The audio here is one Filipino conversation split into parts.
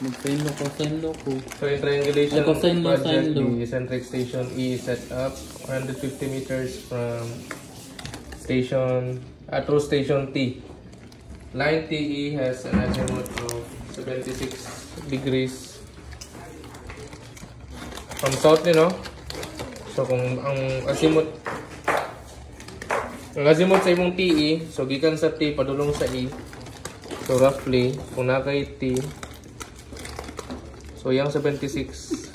Mag-send ko. So in triangulation project, send the eccentric station E is set up 150 meters from station to station T. Line TE has an azimuth of 76 degrees from south, So kung ang azimuth sa imong TE, so gikan sa T padulong sa E. So roughly, kung nakay T, so yung 76,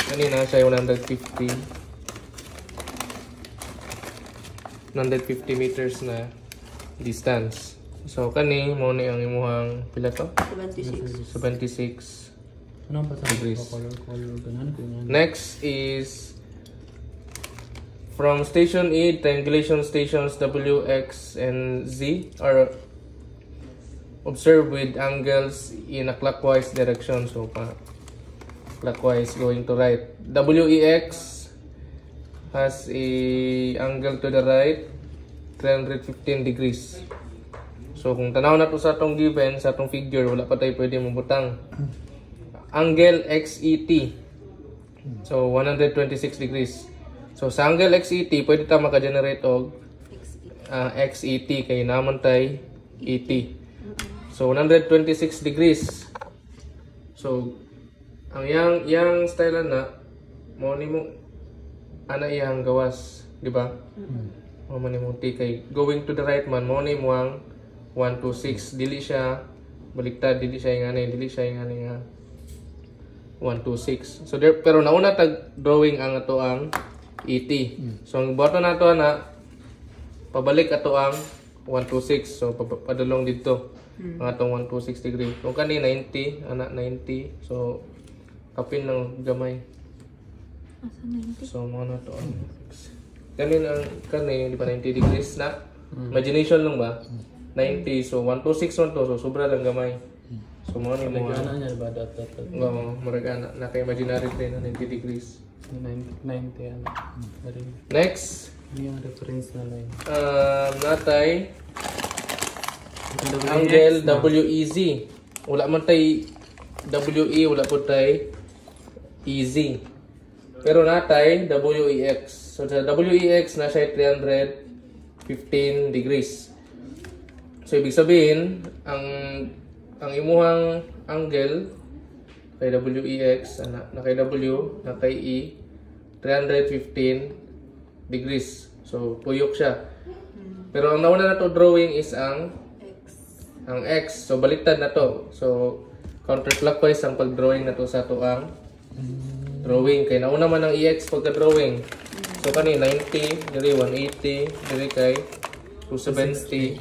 kanina siya 150 meters na distance. So kani mo ni ang imuhang pila to? 76 degrees. Next is from station E, triangulation stations W, X, and Z are observed with angles in a clockwise direction. So clockwise going to right. WEX has a angle to the right 315 degrees. So kung tanaw na to sa atong given, sa atong figure, wala pa tayo pwede mabutang. Angle XET, so 126 degrees. So sa angle XET, pwede tayo maka-generate og XET kay naman tayo ET. So 126 degrees. So ang yang style na mo nimo ana iyang gawas, di ba? Mo man nimo T kay going to the right man mo nimo ang 126, dili siya baliktad, dili siya nga 126. So there, pero nauna tag drawing ang ato ang ET. So ang buhaton nato na pabalik ato ang 126. So padulong dito ang atong 126 degree. Kung kani 90, ana 90. So kapin ng gamay. Asa 90? So mo na to ang kani di ba 90 degrees na? Imagination lang ba? 90. So 126 man to. So sobra lang gamay. So mo ni mo. Ano niya ba dot? Maragana na kay imaginary plane na 90 degrees. 90 ano. Next, yung reference na line. natay angle WEZ. Wala man tay WE, wala po tay EZ. Pero natay WEX. So sa WEX na siya 315 degrees. So ibig sabihin ang imuhang angle kay WEX na kay W na kay E 315 degrees. So puyok siya. Pero ang nauna na to drawing is ang X. So baliktad na to. So counterclockwise ang pag-drawing na to sa to ang drawing kay nauna man ang EX pagka-drawing. So kani 90, diri 180, diri kay 270.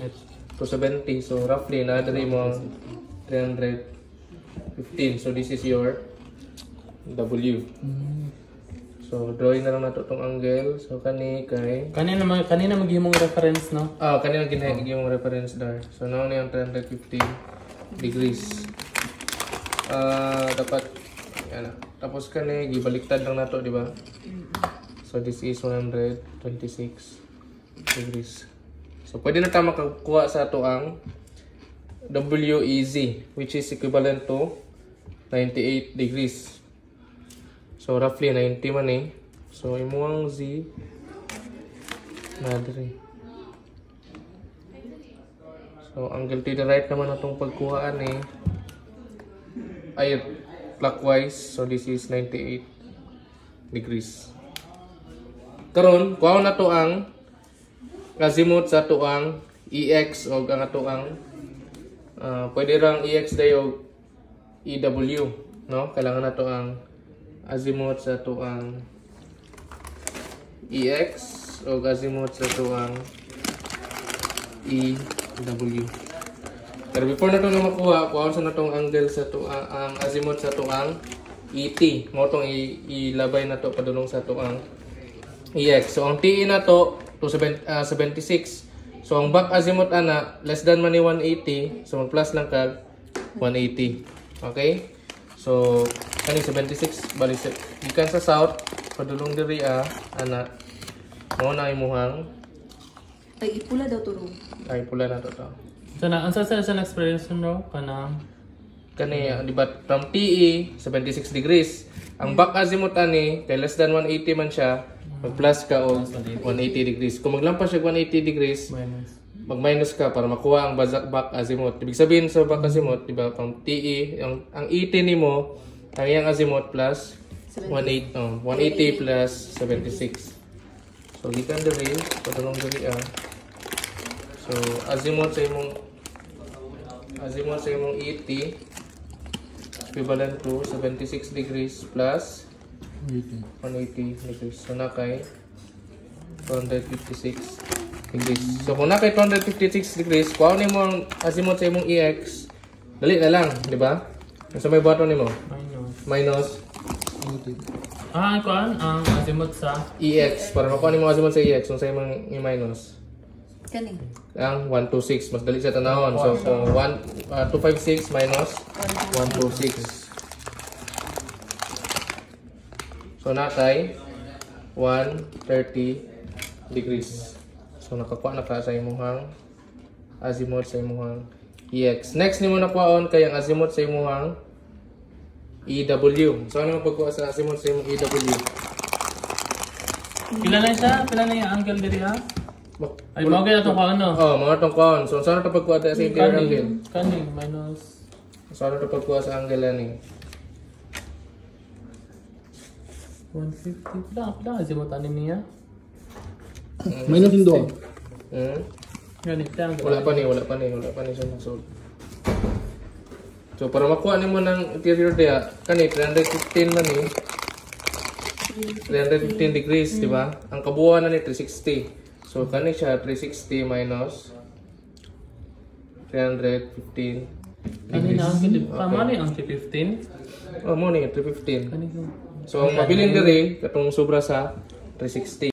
So roughly na diri mo 315. So this is your W. So drawing na lang nato tong angle. So kanina maghimong reference, no? Kanina ginahimong reference there. So now na yung 315 degrees. Dapat yan. Tapos gibaliktad lang nato, di ba? So this is 126 degrees. So pwede na tayo makakuha sa ato ang WEZ, which is equivalent to 98 degrees. So roughly 90 man eh. So imuang Z na diri. So angle to the right naman atong pagkuhaan eh. Ay clockwise. So this is 98 degrees. Karon kuha na to ang azimuth sa to ang EX o ang ato ang pwede rang EX day o EW, no? Kailangan na to ang azimuth sa to ang EX o azimuth sa to ang EW. Pero before na to na makuha, kuha sa na tong angle sa to ang azimuth sa to ang ET. Mo tong ilabay na to padulong sa to ang EX. So ang TE na to 76. So ang back azimuth ana less than man ni 180. So plus lang kag 180. Okay? So kani 76 bali gikan sa south padulong diri ana mo na imuhang ay pula daw to ro. Ay pula na to. So na ansa sa experience no kanang Kani, di ba, from TE, 76 degrees. Ang back azimuth ani, kay less than 180 man siya, mag-plus ka o 180 degrees. Kung maglampas siya 180 degrees, Minus. mag-minus ka para makuha ang back azimuth. Ibig sabihin sa back azimuth, di ba, from TE, ang 80 ni mo, ang iyang azimuth plus 180 plus 76. So, gikan diri, padulong diri So, azimuth sa imong 80 equivalent to 76 degrees plus 180 degrees. So, nakay 256 degrees. So, kung nakay 256 degrees, kuha ni mo ang azimuth sa imong EX, dali na lang, di ba? So, may button ni mo. Minus. Minus Kuan? Ang azimuth sa... EX. Para makuha ni mo azimuth sa EX, kung sa imong i-minus. Kani. Ang 126. Mas dali sa tanawon. So, kung 256 minus 126. So, nakay 130 degrees. So, nakakuha na ka sa imuhang azimuth sa imuhang EX. Next ni mo nakuhaon kay ang azimuth sa imuhang EW. So, ano mo pagkuha sa azimuth sa imong EW? Pila na siya? Pila na yung angle diri ha? Ay, mga kaya itong ano? Oh, mga itong kuhaon. So, saan ito pagkuha sa interior angle? Kaning. Minus. Saan ito pagkuha sa angle ani? 150. Pila azimuth ani niya? Minus yung doon. Ganit lang. Wala pa ni siya nasod. So para makuha nimo ng interior dia, kani 315 man ni. 315 degrees, di ba? Ang kabuuan na ni 360. So kani siya 360 minus 315 Kani na angle. Okay. Tama ni ang 15. Oh, mo ni 315. Kani ko. So ang mabiling diri katong sobra sa 360.